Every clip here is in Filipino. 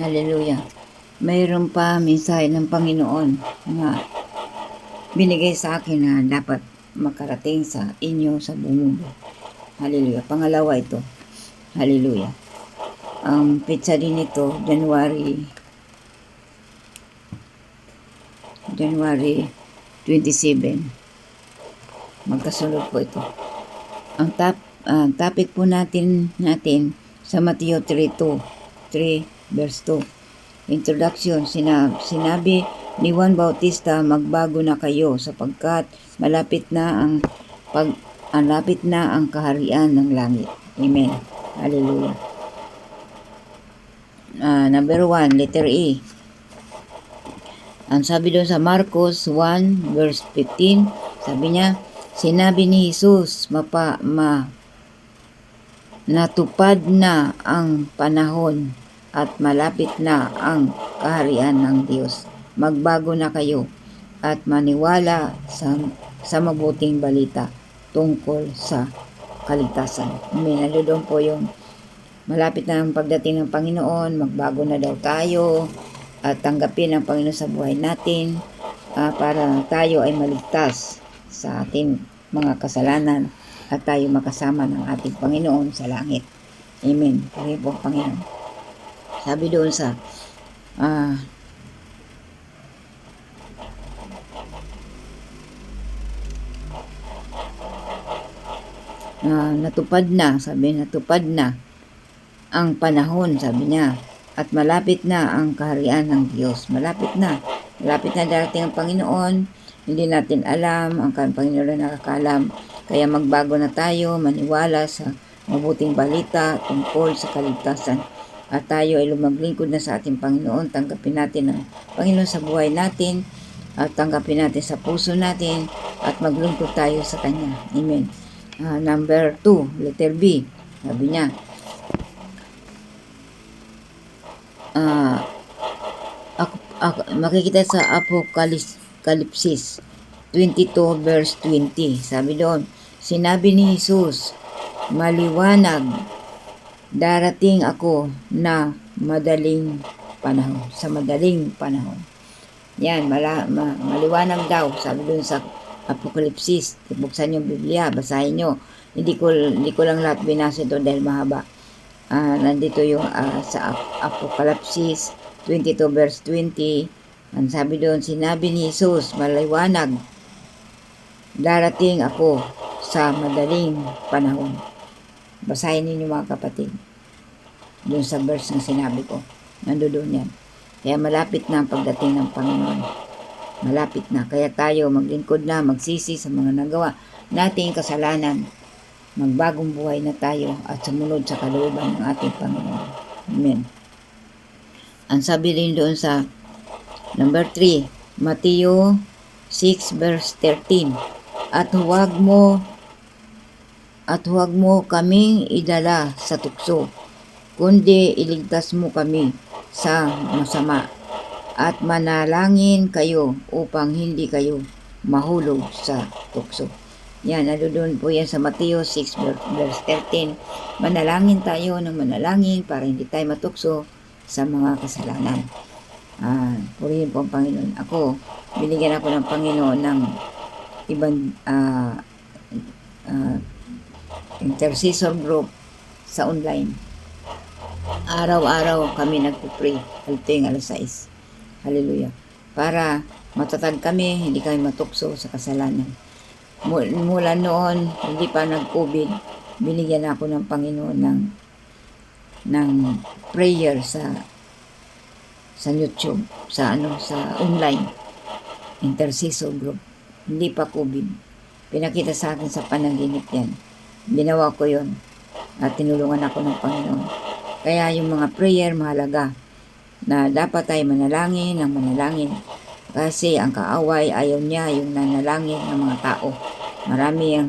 Hallelujah. Mayroon pa mensahe ng Panginoon na binigay sa akin na dapat makarating sa inyo sa buong mundo. Hallelujah. Pangalawa ito. Hallelujah. Ang petsa din ito, January 27. Magkasunod po ito. Ang topic po natin sa Mateo 3 verse 2. Introduction, sinabi ni Juan Bautista, magbago na kayo sapagkat malapit na ang kaharian ng langit. Amen. Hallelujah. Number 1, letter E. Ang sabi doon sa Marcos 1 verse 15, sabi niya, sinabi ni Jesus, natupad na ang panahon at malapit na ang kaharian ng Diyos. Magbago na kayo at maniwala sa mabuting balita tungkol sa kaligtasan. Amen. Doon po yung malapit na ang pagdating ng Panginoon, magbago na daw tayo at tanggapin ang Panginoon sa buhay natin para tayo ay maligtas sa ating mga kasalanan at tayo makasama ng ating Panginoon sa langit. Amen. Pari po Panginoon. Sabi doon sa natupad na ang panahon, sabi niya, at malapit na ang kaharian ng Diyos. Malapit na darating ang Panginoon. Hindi natin alam, ang Panginoon na nakakalam. Kaya magbago na tayo, maniwala sa mabuting balita tungkol sa kaligtasan. At tayo ay lumaglingkod na sa ating Panginoon. Tanggapin natin ang Panginoon sa buhay natin at tanggapin natin sa puso natin at maglingkod tayo sa Kanya. Amen. Number 2, letter B. Sabi niya, makikita sa Apokalipsis 22 verse 20. Sabi doon, sinabi ni Jesus, maliwanag, darating ako na sa madaling panahon. Yan, maliwanag daw, sabi doon sa Apokalipsis. Buksan yung Biblia, basahin nyo. Hindi ko lang lahat binasa ito dahil mahaba. Nandito yung sa Apokalipsis 22 verse 20. Ang sabi doon, sinabi ni Jesus, maliwanag, darating ako sa madaling panahon. Basahin ninyo mga kapatid. Doon sa verse na sinabi ko. Nandoon yan. Kaya malapit na ang pagdating ng Panginoon. Malapit na. Kaya tayo maglingkod na, magsisi sa mga nagawa nating kasalanan. Magbagong buhay na tayo at sumunod sa kalooban ng ating Panginoon. Amen. Ang sabi rin doon sa number 3, Mateo 6 verse 13. At huwag mo kaming idala sa tukso, kundi iligtas mo kami sa masama. At manalangin kayo upang hindi kayo mahulog sa tukso. Yan, doon po yan sa Mateo 6 verse 13. Manalangin tayo ng manalangin para hindi tayo matukso sa mga kasalanan. Purihin po ang Panginoon. Binigyan ako ng Panginoon ng ibang intercessor group sa online. Araw-araw kami nagpupray. Tuwing alas 6. Hallelujah. Para matatag kami, hindi kami matukso sa kasalanan. Mula noon, hindi pa nag-COVID, binigyan ako ng Panginoon ng prayer sa YouTube, sa online intercessor group. Hindi pa COVID. Pinakita sa akin sa panaginip yan. Ginawa ko yon at tinulungan ako ng Panginoon. Kaya yung mga prayer mahalaga na dapat tayo manalangin ng manalangin. Kasi ang kaaway, ayaw niya yung nanalangin ng mga tao. Marami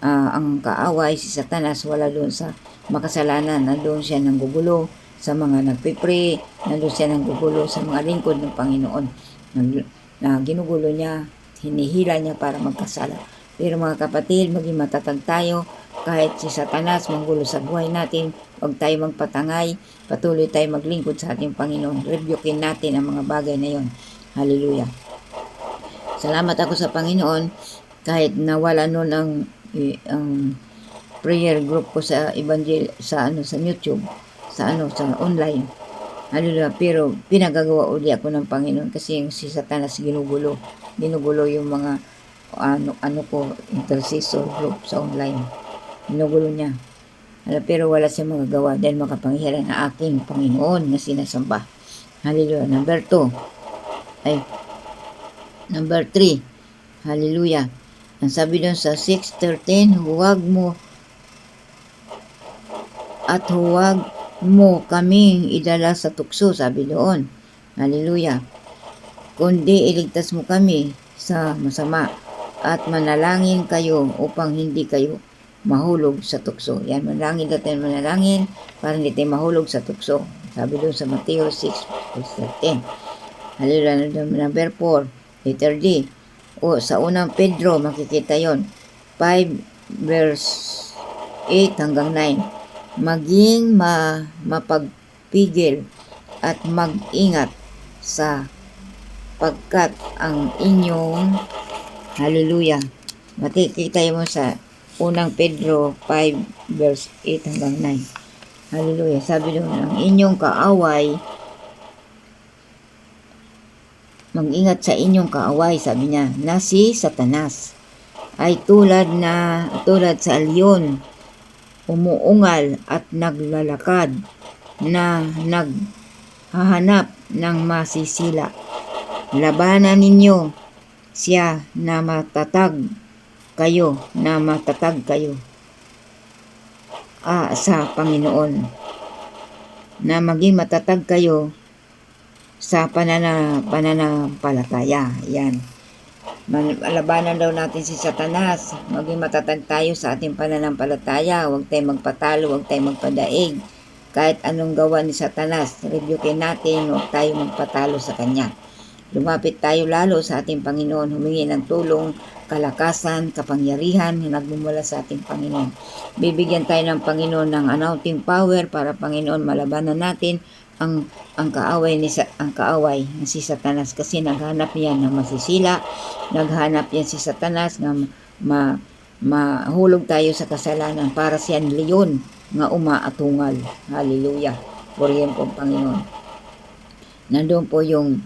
ang kaaway, si Satanas, wala doon sa makasalanan. Nandoon siya ng gugulo sa mga nagpipray. Nandoon siya ng gugulo sa mga lingkod ng Panginoon. Na ginugulo niya, hinihila niya para magkasala. Pero mga kapatid, maging matatag tayo kahit si Satanas manggulo sa buhay natin. Huwag tayo magpatangay, patuloy tayo maglingkod sa ating Panginoon. Rebukin natin ang mga bagay na yon. Hallelujah. Salamat ako sa Panginoon kahit nawala noon ang prayer group ko sa sa YouTube, sa online. Hallelujah. Pero pinagagawa uli ako ng Panginoon kasi yung si Satanas ginugulo yung mga ko intercessor group sa online. Ginugulo niya. Pero wala siya magagawa dahil makapangyarihan na aking Panginoon na sinasamba. Hallelujah. Number 3. Hallelujah. Ang sabi doon sa 6:13, huwag mo kaming idala sa tukso, sabi doon. Hallelujah. Kundi iligtas mo kami sa masama at manalangin kayo upang hindi kayo mahulog sa tukso. Yan, manalangin para hindi tayo mahulog sa tukso. Sabi doon sa Mateo 6:13. Hallelujah. Number 4, letter D. Sa unang Pedro, makikita yon 5 verse 8 hanggang 9. Maging mapagpigil at mag-ingat sa pagkat ang inyong hallelujah. Makikita mo sa unang Pedro 5 verse 8 hanggang 9. Hallelujah. Sabi doon, ang inyong kaaway, mag-ingat sa inyong kaaway, sabi niya, na si Satanas ay tulad sa leon, umuungal at naglalakad na naghahanap ng masisila. Labanan ninyo siya na matatag kayo sa Panginoon, na maging matatag kayo sa pananampalataya. Yan. Labanan daw natin si Satanas. Maging matatag tayo sa ating pananampalataya. Huwag tayong magpatalo, huwag tayong magpadaig. Kahit anong gawa ni Satanas, rebukin natin, huwag tayong magpatalo sa kanya. Lumapit tayo lalo sa ating Panginoon, humingi ng tulong, kalakasan, kapangyarihan na nagmumula sa ating Panginoon. Bibigyan tayo ng Panginoon ng anointing power para Panginoon malabanan natin ang kaaway ni si Satanas, kasi naghanap yan ng masisila, naghanap yan si Satanas nga mahulog tayo sa kasalanan para siyan leon nga umaatungal. Hallelujah. Purihin po Panginoon. Nandoon po yung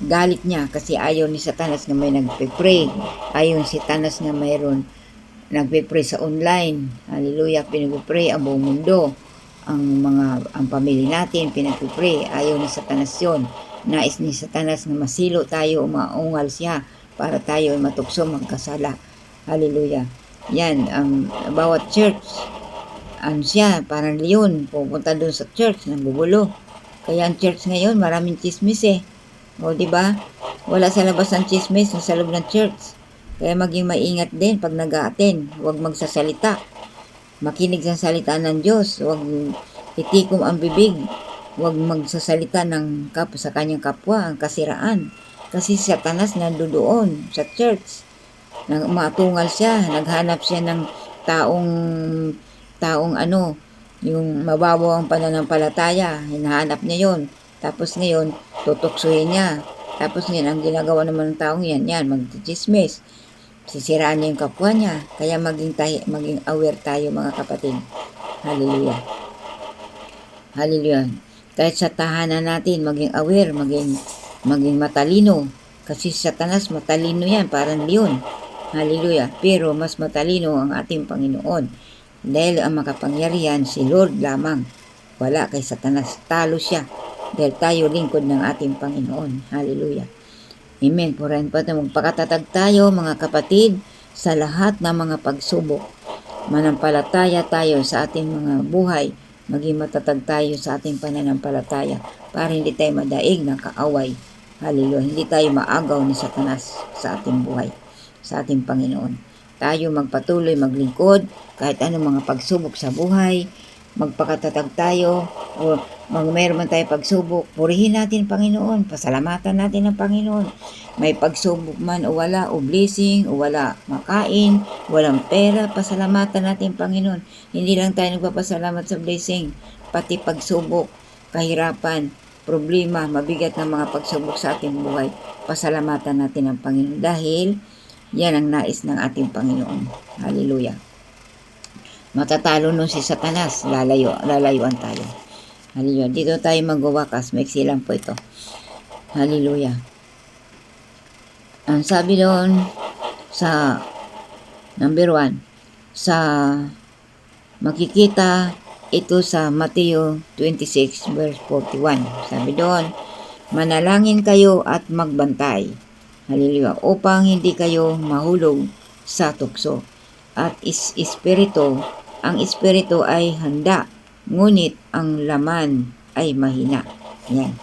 galit niya kasi ayaw ni Satanas nga may nagpe-pray. Ayaw si Satanas nga mayroon nagpe-pray sa online. Hallelujah. Pinag-pray ang buong mundo. Ang pamilya natin pinag-pray. Ayaw ni Satanas yun. Nais ni Satanas na masilo tayo, umaungal siya para tayo ay matukso magkasala. Hallelujah. Yan, bawat church, siya, parang leon, pupunta doon sa church, nanggugulo. Kaya ang church ngayon, maraming chismis O, di ba? Wala sa labas ng chismis, sa loob ng church. Kaya maging maingat din pag nag-a-attend. Huwag magsasalita. Makinig sa salita ng Diyos. Huwag itikom ang bibig. Huwag magsasalita sa kanyang kapwa, ang kasiraan. Kasi si Satanas nandoon sa church. Matungal siya. Naghanap siya ng taong yung mababaw ang pananampalataya. Hinahanap niya yon. Tapos ngayon, tutuksuhin niya. Tapos ngayon, ang ginagawa naman ng taong yan, magchismis. Sisiraan niya yung kapwa niya. Kaya maging aware tayo mga kapatid. Hallelujah. Hallelujah. Kahit sa tahanan natin, maging aware, maging matalino. Kasi Satanas, matalino yan, parang leon. Hallelujah. Pero mas matalino ang ating Panginoon. Dahil ang makapangyarihan, si Lord lamang. Wala kay Satanas. Talo siya. Dahil tayo lingkod ng ating Panginoon. Hallelujah. Amen. Purahin pa tayo. Magpakatatag tayo mga kapatid sa lahat ng mga pagsubok. Manampalataya tayo sa ating mga buhay. Maging matatag tayo sa ating pananampalataya para hindi tayo madaig ng kaaway. Hallelujah. Hindi tayo maagaw ni Satanas sa ating buhay, sa ating Panginoon. Tayo magpatuloy maglingkod kahit anong mga pagsubok sa buhay. magpakatatag tayo, o meron man tayo pagsubok, purihin natin Panginoon, pasalamatan natin ang Panginoon. May pagsubok man o wala, o blessing, o wala makain, walang pera, pasalamatan natin Panginoon. Hindi lang tayo nagpapasalamat sa blessing, pati pagsubok, kahirapan, problema, mabigat na mga pagsubok sa ating buhay, pasalamatan natin ang Panginoon dahil yan ang nais ng ating Panginoon. Hallelujah. Matatalo nun si Satanas, lalayuan tayo. Hallelujah. Dito tayo magwawakas, maiksi lang po ito. Hallelujah. Ang sabi doon sa number 1, sa makikita ito sa Mateo 26 verse 41. Sabi doon, manalangin kayo at magbantay. Hallelujah. Upang hindi kayo mahulog sa tukso. At ang espiritu ay handa, ngunit ang laman ay mahina. Yan.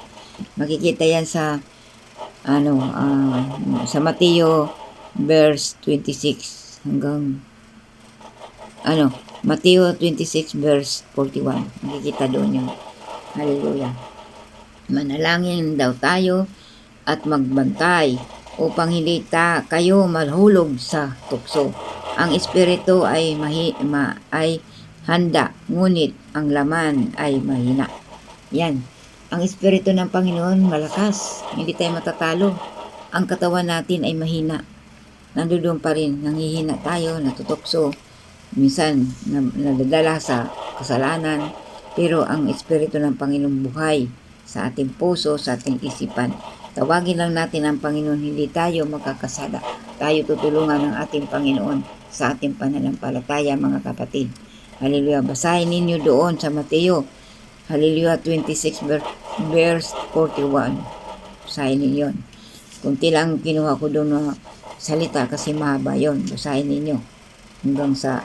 Makikita yan sa sa Mateo verse 26 hanggang Mateo 26 verse 41. Makikita doon yun. Hallelujah. Manalangin daw tayo at magbantay upang hindi kayo mahulog sa tukso. Ang espiritu ay handa, ngunit ang laman ay mahina. Yan. Ang espiritu ng Panginoon malakas. Hindi tayo matatalo. Ang katawan natin ay mahina. Nandoon pa rin. Nanghihina tayo, natutukso. Minsan, nadadala sa kasalanan. Pero ang espiritu ng Panginoon buhay sa ating puso, sa ating isipan. Tawagin lang natin ang Panginoon. Hindi tayo magkakasala. Tayo tutulungan ng ating Panginoon sa ating pananampalataya, mga kapatid. Hallelujah. Basahin ninyo doon sa Mateo. Hallelujah, 26 verse 41. Basahin ninyo. Kunti lang kinuha ko doon na salita kasi mahaba yun. Basahin ninyo hanggang sa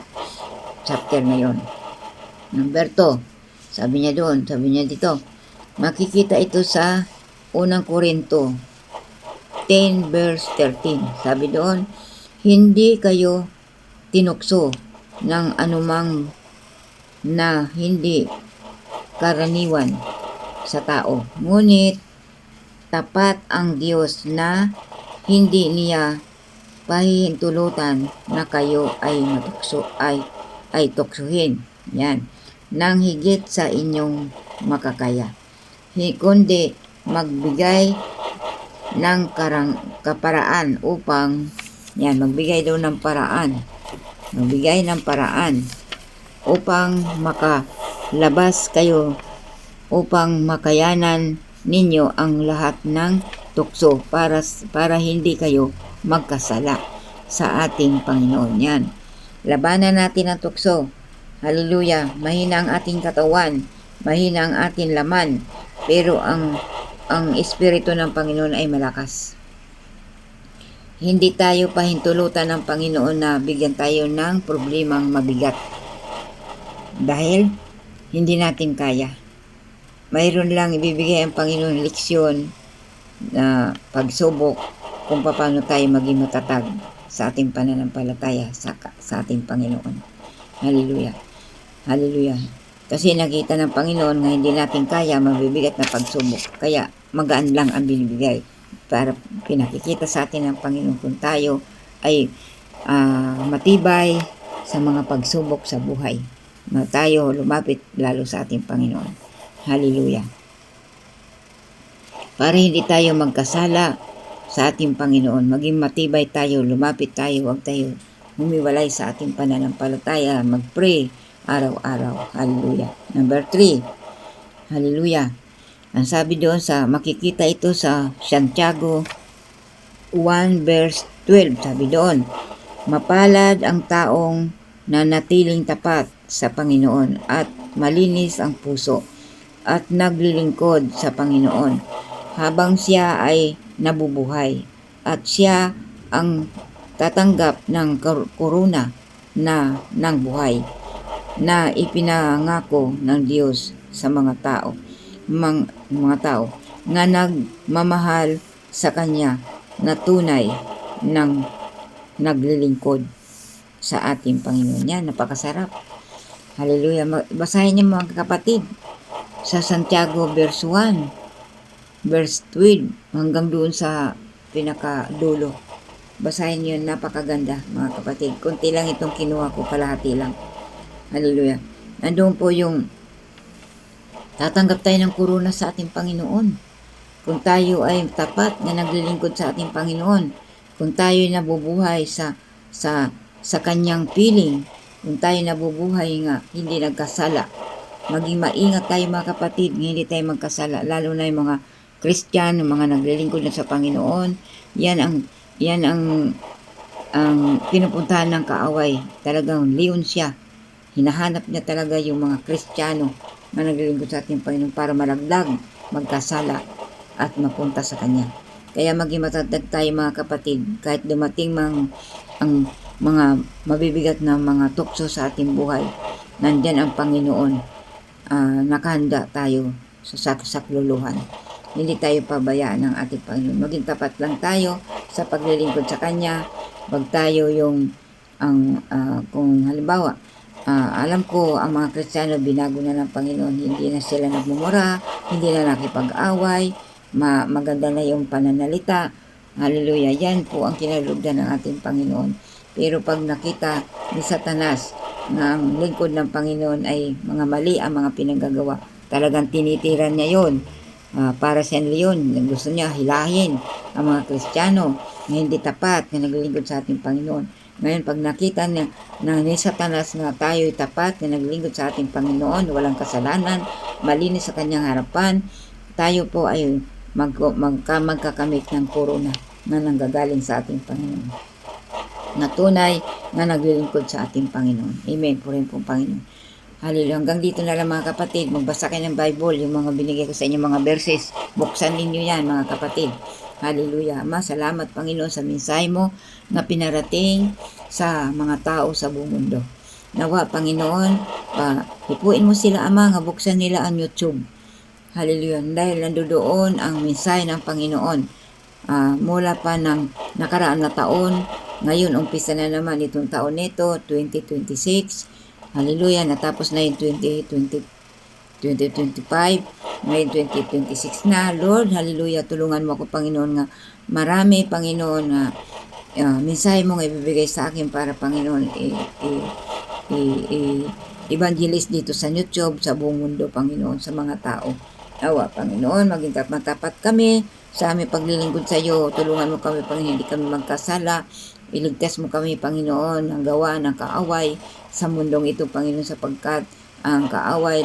chapter na yon. Number 2. Sabi niya dito, makikita ito sa 1 Korinto 10 verse 13. Sabi doon, hindi kayo tinukso ng anumang na hindi karaniwan sa tao. Ngunit tapat ang Diyos na hindi niya pahihintulutan na kayo ay matukso ay tuksuhin. Yan. Nang higit sa inyong makakaya. Kundi magbigay ng kaparaan upang magbigay daw ng paraan. Magbigay ng paraan upang makalabas kayo, upang makayanan ninyo ang lahat ng tukso para hindi kayo magkasala sa ating Panginoon. Yan. Labanan natin ang tukso. Hallelujah. Mahina ang ating katawan, mahina ang ating laman, pero ang espiritu ng Panginoon ay malakas. Hindi tayo pahintulutan ng Panginoon na bigyan tayo ng problemang mabigat. Dahil hindi natin kaya. Mayroon lang ibibigay ang Panginoon leksyon na pagsubok kung paano tayo maging matatag sa ating pananampalataya sa ating Panginoon. Hallelujah. Hallelujah. Kasi nakita ng Panginoon na hindi natin kaya mabibigat na pagsubok. Kaya magaan lang ang binibigay para pinakikita sa atin ng Panginoon kung tayo ay matibay sa mga pagsubok sa buhay. Na tayo lumapit lalo sa ating Panginoon. Hallelujah. Para hindi tayo magkasala sa ating Panginoon, maging matibay tayo, lumapit tayo, huwag tayo humiwalay sa ating pananampalataya, mag-pray araw-araw. Hallelujah. Number 3. Hallelujah. Ang sabi doon makikita ito sa Santiago 1 verse 12. Sabi doon, mapalad ang taong nanatiling tapat sa Panginoon at malinis ang puso at naglilingkod sa Panginoon habang siya ay nabubuhay at siya ang tatanggap ng korona ng buhay na ipinangako ng Diyos sa mga tao na nagmamahal sa Kanya na tunay ng naglilingkod sa ating Panginoon. Yan, napakasarap. Hallelujah. Basahin niyo mga kapatid sa Santiago verse 1, verse 12 hanggang doon sa pinakadulo. Basahin niyo, napakaganda mga kapatid. Kunti lang itong kinuha ko, kalahati lang. Hallelujah. Nandoon po yung tatanggap tayo ng korona sa ating Panginoon. Kung tayo ay tapat na naglilingkod sa ating Panginoon, kung tayo nabubuhay sa kanyang piling, kung tayo nabubuhay nga hindi nagkasala, maging maingat tayo mga kapatid, hindi tayo magkasala, lalo na yung mga Kristiyano, mga naglilingkod na sa Panginoon. Yan ang pinupuntahan ng kaaway. Talagang leon siya. Hinahanap niya talaga yung mga Kristiyano na naglilingkod sa ating Panginoon para malaglag, magkasala, at mapunta sa Kanya. Kaya maging matatag tayo mga kapatid, kahit dumating ang mga mabibigat na mga tukso sa ating buhay, nandyan ang Panginoon. Nakahanda tayo sa sakluluhan. Hindi tayo pabayaan ng ating Panginoon. Maging tapat lang tayo sa paglilingkod sa Kanya. Wag tayo kung halimbawa, alam ko ang mga Kristiyano binago na ng Panginoon, hindi na sila nagmumura, hindi na nakipag-away, maganda na yung pananalita. Hallelujah. Yan po ang kinalugdan ng ating Panginoon. Pero pag nakita ni Satanas na ang lingkod ng Panginoon ay mga mali ang mga pinagagawa, talagang tinitiran niya yon. Para sa leon, gusto niya hilahin ang mga Kristiyano na hindi tapat, na naglilingkod sa ating Panginoon. Ngayon, pag nakita ni Satanas na tayo ay tapat, na naglilingkod sa ating Panginoon, walang kasalanan, malinis sa kanyang harapan, tayo po ay magkakamit ng korona na nanggagaling sa ating Panginoon, na tunay na naglilingkod sa ating Panginoon. Amen po rin po, Panginoon. Hallelujah. Hanggang dito na lang mga kapatid. Magbasa kayo ng Bible, yung mga binigay ko sa inyo mga verses. Buksan ninyo yan mga kapatid. Hallelujah. Ama, salamat Panginoon sa mensahe mo na pinarating sa mga tao sa buong mundo. Nawa Panginoon, hipuin mo sila Ama, nga buksan nila ang YouTube. Hallelujah. Dahil nandoon ang mensahe ng Panginoon. Mula pa ng nakaraan na taon, ngayon umpisa na naman itong taon nito, 2026. Hallelujah. Natapos na yung 2025. Ngayon 2026 na. Lord, hallelujah. Tulungan mo ako Panginoon nga marami Panginoon na mensahe mo nga ibibigay sa akin para Panginoon evangelist dito sa YouTube, sa buong mundo Panginoon, sa mga tao. Awa, Panginoon, maging matapat kami sa aming paglilingkod sa iyo. Tulungan mo kami, Panginoon, hindi kami magkasala. Iligtas mo kami, Panginoon, ng gawa ng kaaway sa mundong ito, Panginoon, sapagkat ang kaaway,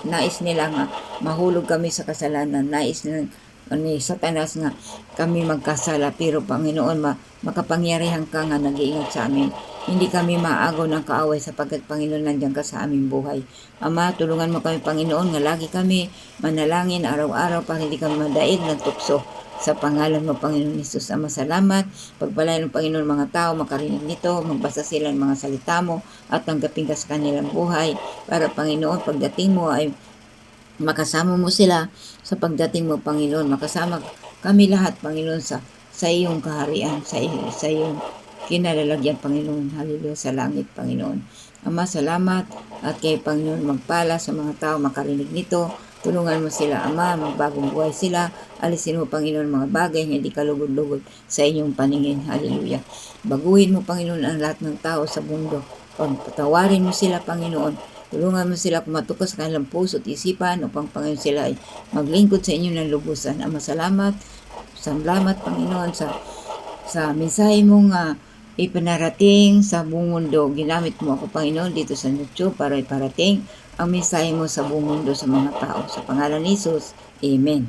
nais nila nga mahulog kami sa kasalanan. Nais nila ni Satanas nga kami magkasala. Pero, Panginoon, makapangyarihan ka nga nag-iingat sa amin. Hindi kami maagaw ng kaaway sapagkat Panginoon nandiyan ka sa aming buhay. Ama, tulungan mo kami Panginoon nga lagi kami manalangin araw-araw para hindi kami madaig ng tukso. Sa pangalan mo Panginoon Hesus, Ama, salamat. Pagpalain ng Panginoon mga tao makarinig nito, magbasa sila ng mga salita mo at tanggapin ka sa kanilang buhay. Para Panginoon, pagdating mo ay makasama mo sila sa pagdating mo Panginoon. Makasama kami lahat Panginoon sa iyong kaharian, sa iyong kinalalagyan Panginoon. Hallelujah, sa langit Panginoon. Ama, salamat at kay Panginoon magpala sa mga tao makarinig nito. Tulungan mo sila Ama, magbagong buhay sila. Alisin mo Panginoon mga bagay na hindi kalugod-lugod sa inyong paningin. Hallelujah. Baguhin mo Panginoon ang lahat ng tao sa mundo. Patawarin mo sila Panginoon. Tulungan mo sila kumatukas sa kanilang puso at isipan upang Panginoon sila ay maglingkod sa inyo ng lubusan. Ama, salamat Panginoon sa mensahe mong ipinarating sa buong mundo. Ginamit mo ako Panginoon dito sa YouTube para iparating ang mensahe mo sa buong mundo sa mga tao. Sa pangalan ni Jesus, Amen.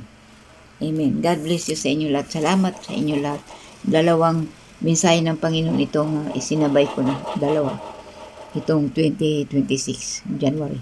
Amen. God bless you sa inyo lahat. Salamat sa inyo lahat. Dalawang mensahe ng Panginoon itong isinabay ko na. Dalawa. Itong 2026, January.